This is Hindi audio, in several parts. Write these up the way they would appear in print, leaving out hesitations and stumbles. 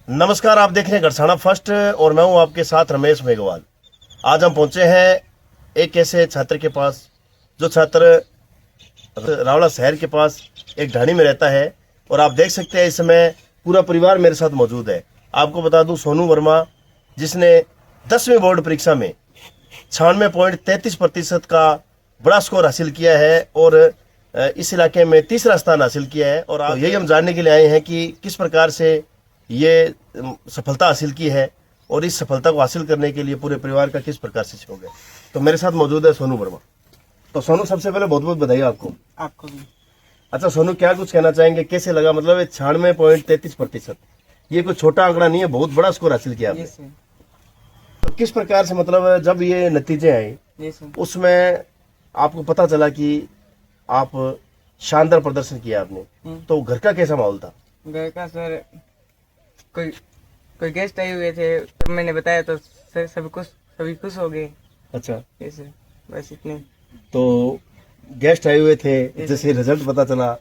नमस्कार, आप देख रहे हैं गरसाना फर्स्ट और मैं हूं आपके साथ रमेश मेघवाल। आज हम पहुंचे हैं एक ऐसे छात्र के पास जो छात्र रावला शहर के पास एक ढाणी में रहता है और आप देख सकते हैं इस समय पूरा परिवार मेरे साथ मौजूद है। आपको बता दूं, सोनू वर्मा जिसने 10वीं बोर्ड परीक्षा में 96.33% का बड़ा स्कोर हासिल किया है और इस इलाके में तीसरा स्थान हासिल किया है। और यही हम जानने के लिए आए हैं कि किस प्रकार से ये सफलता हासिल की है और इस सफलता को हासिल करने के लिए पूरे परिवार का किस प्रकार से सहयोग है। तो मेरे साथ मौजूद है सोनू वर्मा। तो सोनू, सबसे पहले बहुत बहुत बधाई आपको। आपको भी। अच्छा सोनू, क्या कुछ कहना चाहेंगे, कैसे लगा? मतलब 96.33%, ये कोई छोटा आंकड़ा नहीं है, बहुत बड़ा स्कोर हासिल किया आपने। तो किस प्रकार से, मतलब जब ये नतीजे आए उसमें आपको पता चला कि आप शानदार प्रदर्शन किया आपने, तो घर का कैसा माहौल था? घर का सर, कोई गेस्ट आए हुए थे, तब मैंने बताया तो सर सभी खुश हो गए। अच्छा, सर बस इतने। तो गेस्ट आए हुए थे, जैसे रिजल्ट पता चला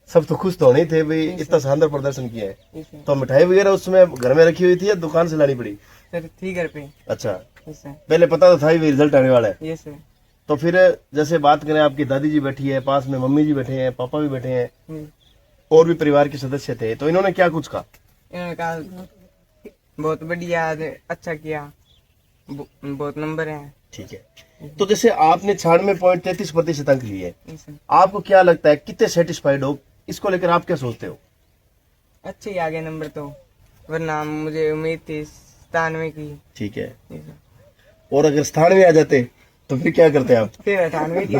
सब तो खुश तो होने ही थे भाई, इतना शानदार प्रदर्शन किया है। तो मिठाई वगैरह उस समय घर में रखी हुई थी या दुकान से लानी पड़ी? सर थी घर पे। अच्छा, पहले पता तो था ही रिजल्ट आने वाला है। Yes sir. तो फिर जैसे बात करें, आपकी दादी जी बैठी है पास में, मम्मी जी बैठे हैं, पापा भी बैठे हैं, और भी परिवार के सदस्य थे, तो इन्होंने क्या कुछ कहा? इन्होंने कहा बहुत बढ़िया, अच्छा किया, बहुत नंबर हैं। ठीक है। तो जैसे आपने 96.33% अंक लिए, आपको क्या लगता है कितने सेटिस्फाइड हो इसको लेकर? आप क्या सोचते हो? अच्छे ही आ गए नंबर तो, वरना मुझे उम्मीद थी 97 की। ठीक है। और अगर स्थान में आ जाते तो फिर क्या करते आप? फिर 98 की।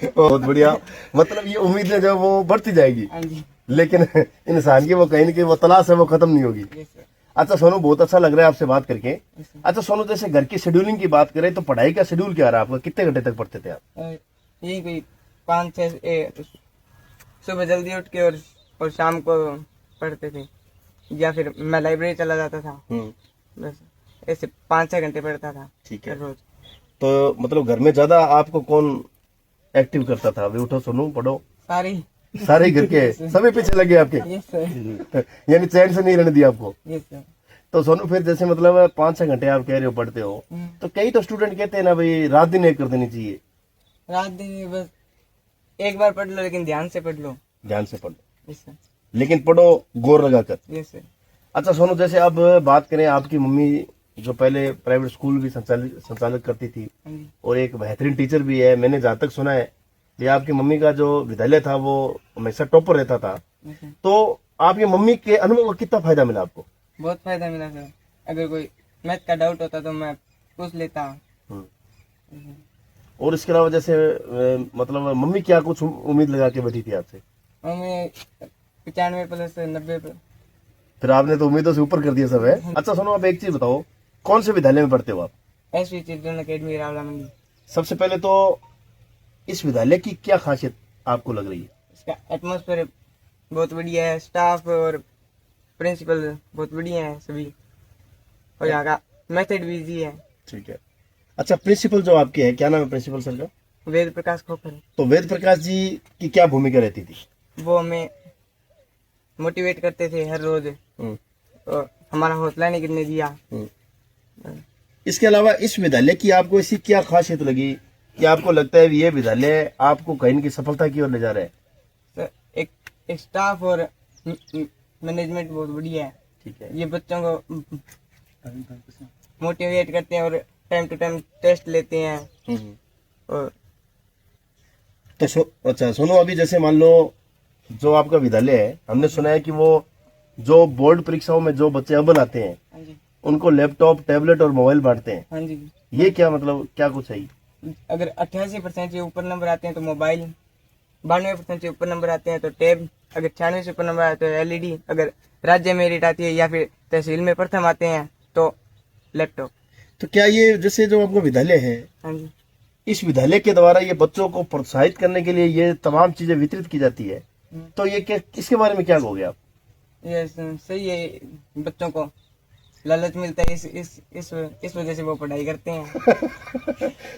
बहुत बढ़िया। मतलब ये उम्मीदें जो वो बढ़ती जाएगी, लेकिन इंसान की वो कहीं ना कहीं वो तलाश है, वो खत्म नहीं होगी। अच्छा सोनू, बहुत अच्छा लग रहा है आपसे बात करके। अच्छा सोनू, जैसे घर की शेड्यूलिंग की बात करें तो पढ़ाई का शेड्यूल क्या रहा आपका? कितने घंटे तक पढ़ते थे आप? यही कोई 5-6 सुबह जल्दी उठ के और शाम को पढ़ते थे, या फिर मैं लाइब्रेरी चला जाता था। बस ऐसे 5-6 घंटे पढ़ता था। ठीक है। रोज। तो मतलब घर में ज्यादा आपको कौन एक्टिव करता था? अभी उठो सोनू पढ़ो, सारे घर के सभी पीछे लगे आपके? यानी चैन से नहीं रहने दिया आपको? तो सोनू, फिर जैसे मतलब 5-6 घंटे आप कह रहे हो पढ़ते हो, तो कई तो स्टूडेंट कहते हैं ना भाई रात दिन एक कर देनी चाहिए। रात दिन बस एक बार पढ़ लो, लेकिन ध्यान से पढ़ लो। ध्यान से पढ़ लो, लेकिन पढ़ो गौर लगाकर। अच्छा सोनू, जैसे अब बात करें, आपकी मम्मी जो पहले प्राइवेट स्कूल भी संचालित करती थी और एक बेहतरीन टीचर भी है, मैंने जहाँ तक सुना है ये आपकी मम्मी का जो विद्यालय था वो हमेशा टॉपर रहता था, तो आपकी मम्मी के अनुभव का कितना फायदा मिला आपको? बहुत फायदा मिला सर। अगर कोई मैथ का डाउट होता तो मैं पूछ लेता। और इसके अलावा जैसे मतलब मम्मी क्या कुछ उम्मीद लगा के बैठी थी आपसे? मम्मी 95+90। फिर आपने तो उम्मीदों से ऊपर कर दिया सब है। अच्छा सुनो, आप एक चीज बताओ, कौन से विद्यालय में पढ़ते हो आप? एसवी चिल्ड्रन अकेडमी रावला मंडी। सबसे पहले तो इस विद्यालय की क्या खासियत आपको लग रही है? इसका एटमॉस्फेयर बहुत बढ़िया है, स्टाफ और प्रिंसिपल बहुत बढ़िया है सभी, और यहाँ का मेथड भी इजी है। ठीक है। अच्छा, प्रिंसिपल जो आपके है, क्या नाम है प्रिंसिपल सर का? वेद प्रकाश खोखर। तो वेद प्रकाश जी की क्या भूमिका रहती थी? वो हमें मोटिवेट करते थे हर रोज, और हमारा हौसला नहीं गिरने दिया। इसके अलावा इस विद्यालय की आपको ऐसी क्या खासियत लगी कि आपको लगता है ये विद्यालय आपको कहीं की सफलता की ओर ले जा रहा है? सर, एक स्टाफ और मैनेजमेंट बहुत बढ़िया है। ठीक है। ये बच्चों को मोटिवेट करते हैं और टाइम टू टाइम टेस्ट लेते हैं। और तो अच्छा सुनो, अभी जैसे मान लो जो आपका विद्यालय है, हमने सुना है कि वो जो बोर्ड परीक्षाओं में जो बच्चे अब आते हैं उनको लैपटॉप, टैबलेट और मोबाइल बांटते हैं। हाँ जी। ये क्या मतलब, क्या कुछ है? अगर 88% से ऊपर नंबर आते हैं तो मोबाइल, 92% से ऊपर नंबर आते हैं तो टैब, अगर 96 से ऊपर नंबर आते हैं तो एलईडी, अगर राज्य मेरिट आती है या फिर तहसील में प्रथम आते हैं तो लैपटॉप। तो क्या ये जैसे जो आपका विद्यालय है, हाँ जी, इस विद्यालय के द्वारा ये बच्चों को प्रोत्साहित करने के लिए ये तमाम चीजें वितरित की जाती है, तो ये क्या, इसके बारे में क्या कहोगे आप? ये सही है, बच्चों को लालच मिलता है, इस वजह से वो पढ़ाई करते हैं।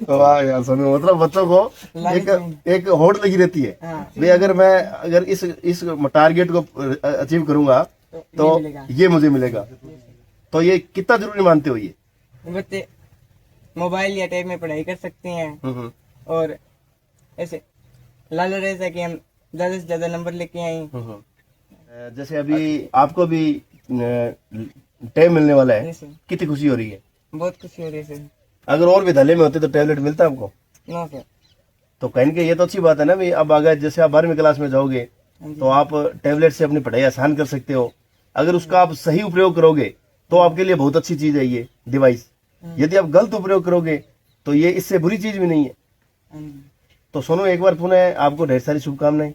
वाह यार सोनू, मतलब बच्चों को एक होड़ लगी रहती है। हाँ। भाई अगर मैं इस टारगेट को अचीव करूंगा तो ये मिलेगा। ये मुझे मिलेगा। तो ये कितना जरूरी मानते हो ये? बच्चे मोबाइल या टैब में पढ़ाई कर सकते हैं और ऐसे लालच रहता है कि हम ज्यादा से ज्यादा नंबर लेके आए। जैसे अभी आपको भी टैब मिलने वाला है, जैसे कितनी खुशी हो रही है? बहुत खुशी हो रही है सर। अगर और विद्यालय में होते तो टैबलेट मिलता आपको? No sir. तो कहीं के ये तो अच्छी बात है ना भाई। अब अगर जैसे आप 12वीं क्लास में जाओगे तो आप टैबलेट से अपनी पढ़ाई आसान कर सकते हो। अगर उसका आप सही उपयोग करोगे तो आपके लिए बहुत अच्छी चीज है ये डिवाइस। यदि आप गलत उपयोग करोगे तो ये इससे बुरी चीज भी नहीं है। तो सोनू, एक बार पुनः आपको ढेर सारी शुभकामनाएं।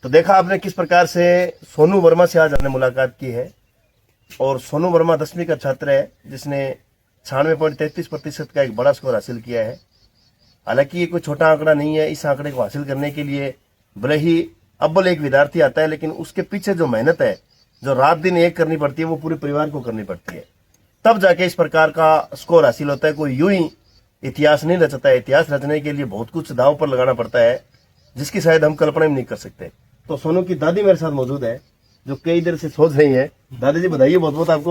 तो देखा आपने किस प्रकार से सोनू वर्मा से आज हमने मुलाकात की है। और सोनू वर्मा 10वीं का छात्र है जिसने 96.33% का एक बड़ा स्कोर हासिल किया है। हालांकि ये कोई छोटा आंकड़ा नहीं है। इस आंकड़े को हासिल करने के लिए भले ही अव्वल एक विद्यार्थी आता है, लेकिन उसके पीछे जो मेहनत है, जो रात दिन एक करनी पड़ती है, वो पूरे परिवार को करनी पड़ती है। तब जाके इस प्रकार का स्कोर हासिल होता है। कोई यूं ही इतिहास नहीं रचता है। इतिहास रचने के लिए बहुत कुछ दांव पर लगाना पड़ता है, जिसकी शायद हम कल्पना भी नहीं कर सकते। तो सोनू की दादी मेरे साथ मौजूद है, जो कई देर से सोच रही है। दादी जी, बधाइए बहुत बहुत आपको।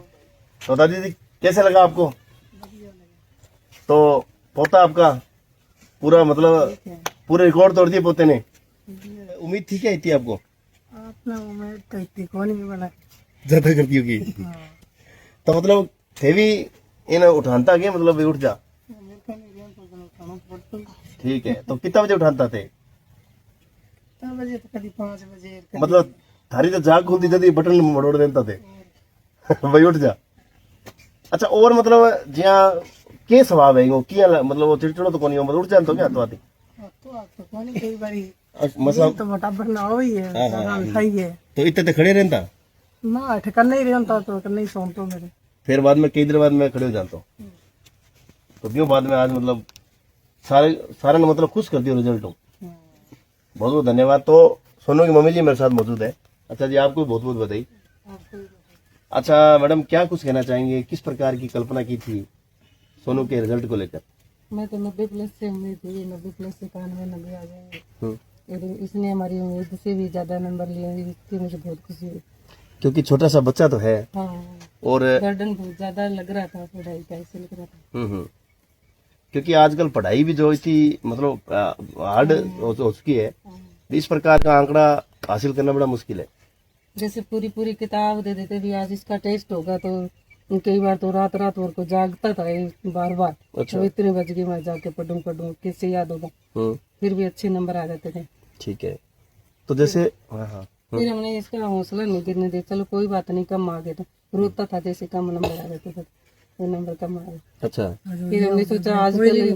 तो दादी जी, कैसे लगा आपको? तो पोता आपका पूरा मतलब पूरे रिकॉर्ड तोड़ दिए पोते ने। उम्मीद थी क्या इतनी आपको? अपना उम्मीद तो इतनी कौन नहीं बना। ज्यादा करती होगी। तो मतलब थे भी इन उठानता गया, मतलब उठ जा। ठीक है। तो कितना बजे उठानता थे? बजे तो कभी 5 बजे मतलब थारी तो जाग खुलती जल्दी बटन मरोड़ देता थे। भाई उठ जा। अच्छा, और मतलब जिया के स्वभाव है वो किया, मतलब वो चिड़चिड़ो तो कोनी हो, मतलब उठ जान तो क्या तो आती तो कौन ही कई बारी मतलब तो बटाबर ना हो ही है, ज्यादा उठाई है तो इतने ते खड़े रहता। ना ठिकाना ही रहता तो नहीं सोन तो मेरे। फिर बाद में कई देर बाद मैं खड़े हो जाता हूँ। तो क्यों बाद में आज मतलब सारे ने मतलब खुश कर दिया रिजल्ट हो। बहुत बहुत धन्यवाद। तो सोनू की मम्मी जी मेरे साथ मौजूद है। अच्छा जी, आपको बहुत बहुत बधाई। अच्छा मैडम, क्या कुछ कहना चाहेंगे? किस प्रकार की कल्पना की थी सोनू के रिजल्ट को लेकर? मैं तो 90+ से उम्मीद थी, 90+ से 91-90 आ जाएंगे। और इसने हमारी उम्मीद से भी ज्यादा नंबर लिए, इसकी मुझे बहुत खुशी हुई। क्योंकि छोटा सा बच्चा तो है हाँ, और बर्डन बहुत ज्यादा लग रहा था, पढ़ाई का ऐसे लग रहा था। क्योंकि आजकल पढ़ाई भी जो इतनी मतलब हार्ड हो चुकी है, इस प्रकार का आंकड़ा हासिल करना बड़ा मुश्किल है। जैसे पूरी किताब दे देते भी, आज इसका टेस्ट होगा तो कई बार तो रात भर को जागता था बार बार। अच्छा। तो इतने बज गए, मैं जाके पढ़ूं किससे याद होगा। फिर भी अच्छे नंबर आ जाते थे। ठीक है। तो जैसे हाँ फिर हमने इसका हौसला नहीं गिरने दिया, चलो कोई बात नहीं, कम आ गए तो रोता था, जैसे कम नंबर आ जाते थे वो नंबर कम आ गए। अच्छा, फिर हमने सोचा आजकल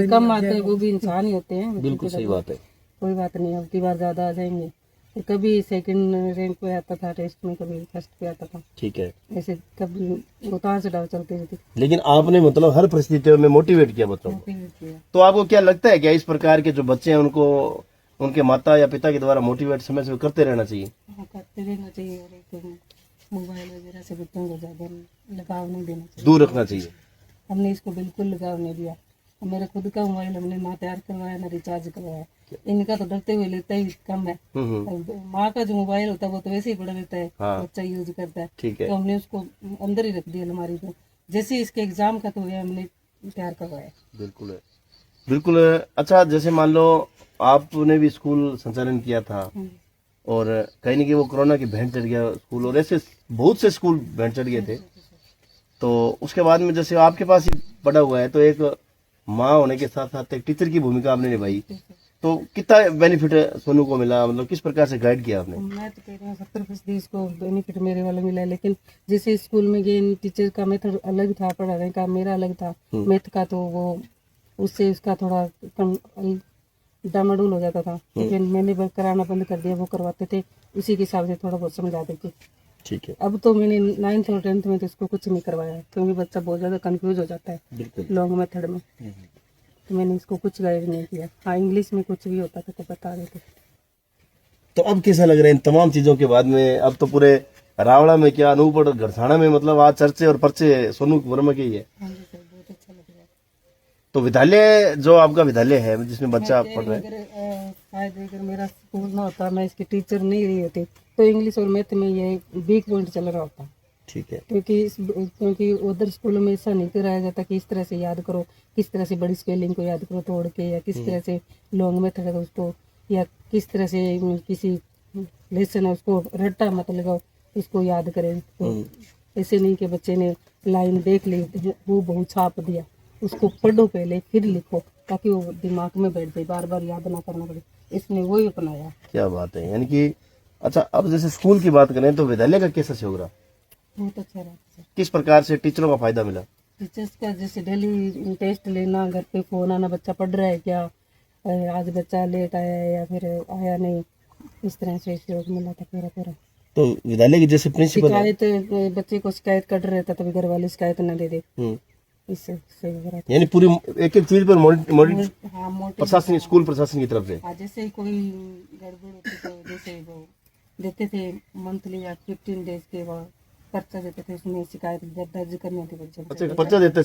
कम आते हैं वो भी इंसान ही होते हैं। बिल्कुल सही बात है। कोई बात नहीं, अब की बार ज्यादा आ जाएंगे। तो कभी सेकंड रैंक पे आता था टेस्ट में, कभी फर्स्ट पे आता था। ठीक है। ऐसे कभी उतार चढ़ाव चलते रहते लेकिन आपने मतलब हर परिस्थितियों में मोटिवेट किया बच्चों को। थे। तो आपको क्या लगता है क्या इस प्रकार के जो बच्चे हैं उनको उनके माता या पिता के द्वारा मोटिवेट समय से करते रहना चाहिए? करते रहना चाहिए। और एक मोबाइल वगैरह से बच्चों को ज्यादा लगाव नहीं देना चाहिए, दूर रखना चाहिए। हमने इसको बिल्कुल लगाव नहीं दिया। मेरा खुद का मोबाइल हमने ना तैयार करवाया ना रिचार्ज करवाया। इनका तो डरते हुए लेता ही कम है। माँ का जो मोबाइल होता है वो तो वैसे ही पड़ा रहता है, बच्चा यूज करता है। ठीक है। तो हमने उसको अंदर ही रख दिया अलमारी पे। जैसे इसके एग्जाम खत्म हो गया हमने तैयार करवाया। बिल्कुल है, बिल्कुल। अच्छा, जैसे मान लो आपने भी स्कूल संचालन किया था और कहीं ना कहीं वो कोरोना की भेंट चढ़ गया स्कूल, और ऐसे बहुत से स्कूल भेंट चढ़ गए थे। तो उसके बाद में जैसे आपके पास ही पड़ा हुआ है, तो एक माँ होने के साथ साथ एक टीचर की भूमिका आपने निभाई। तो कितना बेनिफिट सोनू को मिला, मतलब किस प्रकार से गाइड किया आपने? मैं तो कह रही हूँ 70% इसको बेनिफिट मेरे वाला मिला है। लेकिन जैसे स्कूल में गए, टीचर का मेथड अलग था, पढ़ाने का मेरा अलग था मैथ का, तो वो उससे उसका थोड़ा डामाडोल हो जाता था। लेकिन मैंने कराना बंद कर दिया, वो करवाते थे, उसी के हिसाब से थोड़ा बहुत समझा देते। ठीक है। अब तो मैंने 9th और 10th में तो इसको कुछ नहीं करवाया, क्योंकि बच्चा बहुत ज्यादा कंफ्यूज हो जाता है लॉन्ग मेथड में। तो मैंने इसको कुछ गाइड नहीं किया। हाँ, इंग्लिश में कुछ भी होता था तो बता देते। तो अब कैसा लग रहा है इन तमाम चीजों के बाद में? अब तो पूरे रावड़ा में क्या, अनूपगढ़, घरसाना में मतलब आज चर्चे और पर्चे सोनू वर्मा के ही है। बहुत अच्छा लग रहा है। तो विद्यालय जो आपका विद्यालय है जिसमें बच्चा पढ़ रहा है, शायद अगर मेरा स्कूल ना होता, मैं इसकी टीचर नहीं रही होती, तो इंग्लिश और मैथ में ये वीक पॉइंट चल रहा होता। ठीक है। क्योंकि उधर स्कूलों में ऐसा नहीं कराया जाता कि इस तरह से याद करो, किस तरह से बड़ी स्पेलिंग को याद करो तोड़ के, या किस तरह से लॉन्ग मेथड है उसको, या किस तरह से किसी लेसन है उसको रट्टा मत लगाओ उसको याद करें। तो ऐसे नहीं कि बच्चे ने लाइन देख ली वो बहुत छाप दिया, उसको पढ़ो पहले फिर लिखो ताकि वो दिमाग में बैठ जाए, बार बार याद ना करना पड़े। इसने वही अपनाया। क्या बात है। यानी कि अच्छा, अब जैसे स्कूल की बात करें तो विद्यालय का कैसा सहयोग रहा? बहुत अच्छा रहा सर। किस प्रकार से टीचरों का फायदा मिला? टीचर्स का जैसे डेली टेस्ट लेना, घर पे फोन आना, बच्चा पढ़ रहा है क्या, आज बच्चा लेट आया है या फिर आया नहीं, इस तरह से सहयोग मिला था पूरा। तो विद्यालय की जैसे प्रिंसिपल शिकायत बच्चे को शिकायत कर रहे था तभी घर वाले शिकायत न दे दे, इससे सहयोग रहा था। यानी पूरी एक एक चीज पर हाँ, मोटे प्रशासन, स्कूल प्रशासन की तरफ से। हाँ, जैसे ही कोई गड़बड़ होती तो जैसे वो देते थे मंथली या 15 डेज के बाद पर्चा देते थे, उसमें शिकायत जब दर्ज करनी होती बच्चे को। अच्छा, पर्चा देते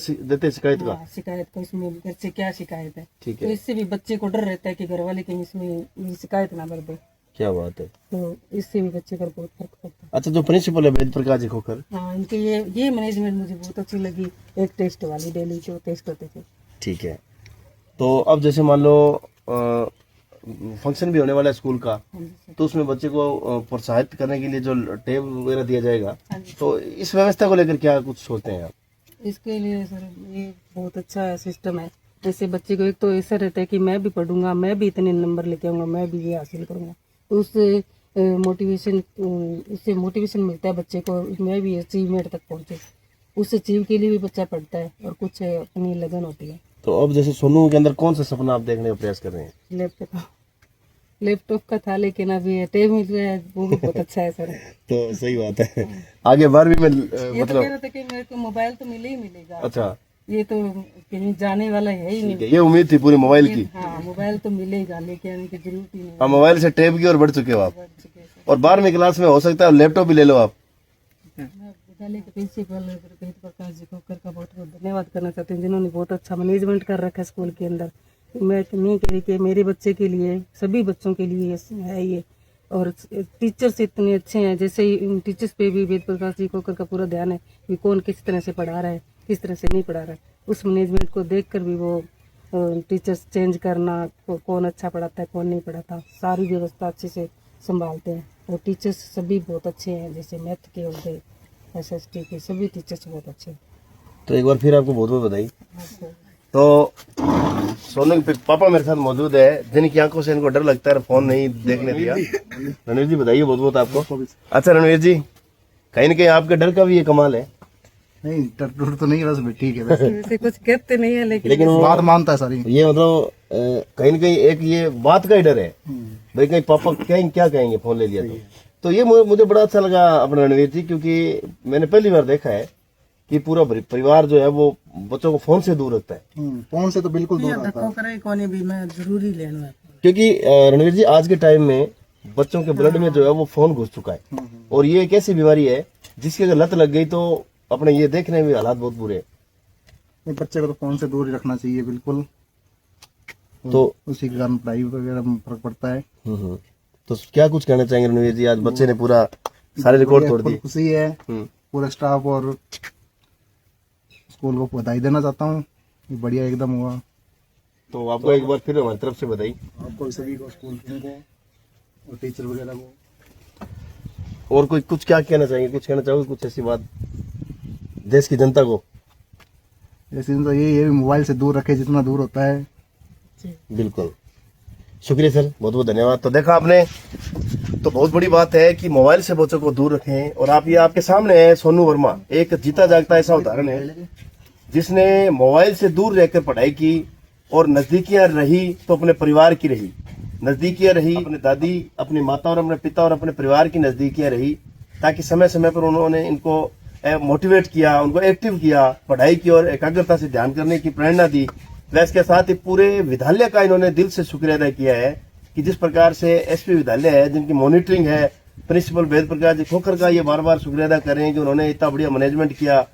शिकायत का। हाँ, शिकायत का उसमें घर से क्या शिकायत है। ठीक तो है। इससे भी बच्चे को डर रहता है कि घर वाले कहीं इसमें शिकायत ना कर दे, क्या बात है। तो इससे भी बच्चे पर बहुत फर्क पड़ता है। अच्छा, जो प्रिंसिपल है वेद प्रकाश जी खोखर, हाँ, इनकी ये मैनेजमेंट मुझे बहुत अच्छी लगी। एक टेस्ट वाली डेली जो टेस्ट होते थे। ठीक है। तो अब जैसे मान लो फंक्शन भी होने वाला है स्कूल का, हाँ जी सर। तो उसमें बच्चे को प्रोत्साहित करने के लिए जो टेब वगैरह दिया जाएगा, हाँ जी। तो इस व्यवस्था को लेकर क्या कुछ सोचते हैं आप? इसके लिए सर ये बहुत अच्छा सिस्टम है। जैसे बच्चे को एक तो ऐसा रहता है कि मैं भी पढ़ूंगा, मैं भी इतने नंबर लेके आऊंगा, मैं भी ये हासिल करूंगा, तो उससे मोटिवेशन मिलता है बच्चे को, मैं भी अचीवमेंट तक पहुंचे। उस अचीव के लिए भी बच्चा पढ़ता है और कुछ अपनी लगन होती है। तो अब जैसे सोनू के अंदर कौन सा सपना आप देखने का प्रयास कर रहे हैं? लैपटॉप का था, लेकिन अभी टेब मिल रहा है, वो भी बहुत अच्छा है सर। तो सही बात है। आगे 12वीं में ये तो कह रहा था कि मेरे को मोबाइल तो मिले ही मिलेगा। अच्छा, ये तो कहीं जाने वाला है ही नहीं। ये उम्मीद थी पूरी मोबाइल की। हाँ, मोबाइल तो मिलेगा लेके आने की जरूरत ही नहीं। हाँ, मोबाइल से टैब की ओर बढ़ चुके हो आप, बढ़ चुके हैं सर। और 12वीं क्लास में हो सकता है लैपटॉप भी ले लो आप। मैं विद्यालय के प्रिंसिपल वेद प्रकाश जी खोखर का बहुत बहुत धन्यवाद करना चाहते हैं, जिन्होंने बहुत अच्छा मैनेजमेंट कर रखा है स्कूल के अंदर। मैं नहीं कह रही कि मेरे बच्चे के लिए, सभी बच्चों के लिए है ये। और टीचर्स इतने अच्छे हैं, जैसे इन टीचर्स पे भी वेद प्रकाश जी खोखर का पूरा ध्यान है कि कौन किस तरह से पढ़ा रहा है, किस तरह से नहीं पढ़ा रहा है। उस मैनेजमेंट को देखकर भी वो टीचर्स चेंज करना, कौन अच्छा पढ़ाता है कौन नहीं पढ़ाता, सारी व्यवस्था अच्छे से संभालते हैं। और टीचर्स सभी बहुत अच्छे हैं, जैसे मैथ के हो गए, SST के सभी टीचर्स बहुत अच्छे हैं। तो एक बार फिर आपको बहुत बहुत बधाई। तो सोनू के पापा मेरे साथ मौजूद है, जिनकी आंखों से इनको डर लगता है, फोन नहीं देखने दिया। रणवीर जी बताइए बहुत बहुत आपको। अच्छा रणवीर जी, कहीं न कहीं आपके डर का भी ये कमाल है। नहीं, डर तो नहीं, बस ठीक है। वैसे कुछ कहते नहीं है, लेकिन वो बात मानता है सारी। ये मतलब कहीं न कहीं एक ये बात का ही डर है भाई, कहीं पापा कहीं क्या कहेंगे फोन ले लिया तो ये मुझे बड़ा अच्छा लगा अपना रणवीर जी, क्योंकि मैंने पहली बार देखा है कि पूरा परिवार जो है वो बच्चों को फोन से दूर रखता है। फोन से तो बिल्कुल दूर रहता है। क्योंकि रणवीर जी आज के टाइम में बच्चों के ब्लड में जो है वो फोन घुस चुका है, और ये एक ऐसी बीमारी है जिसकी अगर लत लग गई तो अपने ये देखने में हालात बहुत बुरे हैं। बच्चे को तो फोन से दूर ही रखना चाहिए बिल्कुल, तो उसी के कारण पढ़ाई वगैरह में फर्क पड़ता है। तो क्या कुछ कहना चाहेंगे रणवीर जी? आज बच्चे ने पूरा सारे रिकॉर्ड तोड़ दिए। खुशी है, पूरा स्टाफ और स्कूल को बधाई देना चाहता हूँ, ये बढ़िया एकदम हुआ। तो आपको एक बार फिर हमारी तरफ से बधाई। आपको सभी को, स्कूल को और टीचर वगैरह को। और कोई कुछ क्या कहना चाहेंगे? कुछ कहना चाहोगे, कुछ ऐसी बात देश की जनता को? जैसे तो ये भी मोबाइल से दूर रखे जितना दूर होता है। बिल्कुल, शुक्रिया सर, बहुत बहुत धन्यवाद। तो देखा आपने, तो बहुत बड़ी बात है कि मोबाइल से बच्चों को दूर रखें। और आप ये आपके सामने है सोनू वर्मा, एक जीता जागता ऐसा उदाहरण है जिसने मोबाइल से दूर रहकर पढ़ाई की, और नजदीकियां रही तो अपने परिवार की रही, नजदीकियां रही अपने दादी, अपनी माता और अपने पिता और अपने परिवार की नजदीकियां रही, ताकि समय समय पर उन्होंने इनको मोटिवेट किया, उनको एक्टिव किया, पढ़ाई की और एकाग्रता से ध्यान करने की प्रेरणा दी। वैसे इसके साथ ही पूरे विद्यालय का इन्होंने दिल से शुक्रिया अदा किया है कि जिस प्रकार से SP विद्यालय है, जिनकी मॉनिटरिंग है, प्रिंसिपल वेद प्रकाश जी खोखर का ये बार बार शुक्रिया अदा कर रहे हैं कि उन्होंने इतना बढ़िया मैनेजमेंट किया,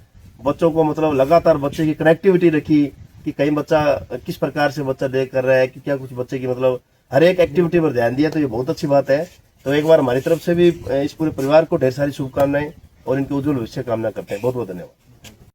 बच्चों को मतलब लगातार बच्चे की कनेक्टिविटी रखी कि कहीं बच्चा किस प्रकार से बच्चा देख कर रहा है, कि क्या कुछ बच्चे की मतलब हर एक एक्टिविटी पर ध्यान दिया। तो ये बहुत अच्छी बात है तो एक बार हमारी तरफ से भी इस पूरे परिवार को ढेर सारी शुभकामनाएं और इनके उज्जवल भविष्य कामना करते हैं। बहुत बहुत धन्यवाद।